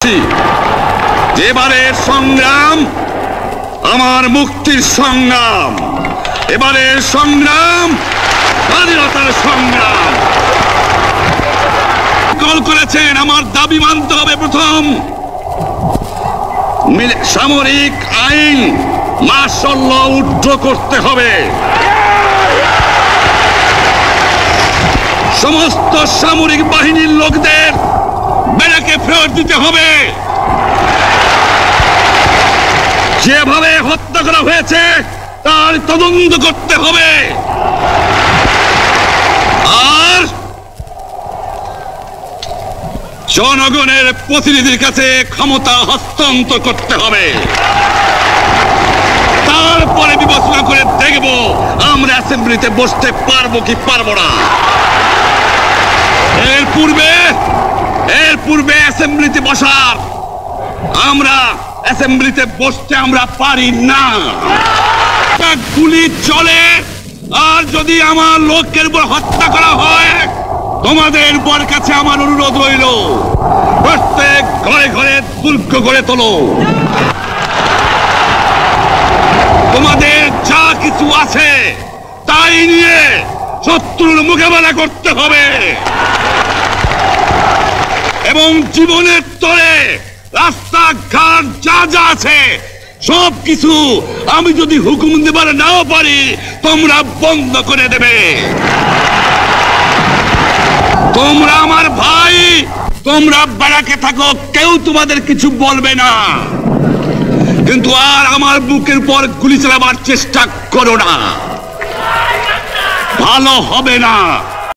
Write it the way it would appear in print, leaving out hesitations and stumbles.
দিচ্ছি, এবারের সংগ্রাম আমার মুক্তির সংগ্রাম, এবারের সংগ্রাম স্বাধীনতার সংগ্রাম। কল করেছেন আমার দাবি মানতে হবে। প্রথম, সামরিক আইন মার্শাল ল উড্র করতে হবে, সমস্ত সামরিক বাহিনীর লোকদের ব্যারাকে ফেরত দিতে হবে, যেভাবে হত্যা করা হয়েছে তার তদন্ত করতে হবে, আর জনগণের প্রতিনিধির কাছে ক্ষমতা হস্তান্তর করতে হবে। তারপরে বিবেচনা করে দেখব আমরা অ্যাসেম্বলিতে বসতে পারবো কি পারবো না। এর পূর্বে অ্যাসেম্বলিতে বসার অ্যাসেম্বলিতে বসতে আমরা পারি না। গুলি চলে, আর যদি আমার লোকের উপর হত্যা করা হয়, তোমাদের উপর কাছে আমার অনুরোধ রইল, প্রত্যেক ঘরে ঘরে দুর্গ গড়ে তোলো। তোমাদের যা কিছু আছে তাই নিয়ে শত্রুর মোকাবেলা করতে হবে, এবং জীবনের তরে রাস্তাঘাট যা যা আছে সবকিছু আমি যদি হুকুম দেবার নাও পারি তোমরা বন্ধ করে দেবে। তোমরা আমার ভাই, তোমরা ব্যারাকে থাকো, কেউ তোমাদের কিছু বলবে না, কিন্তু আর আমার বুকের পর গুলি চালাবার চেষ্টা করো না, ভালো হবে না।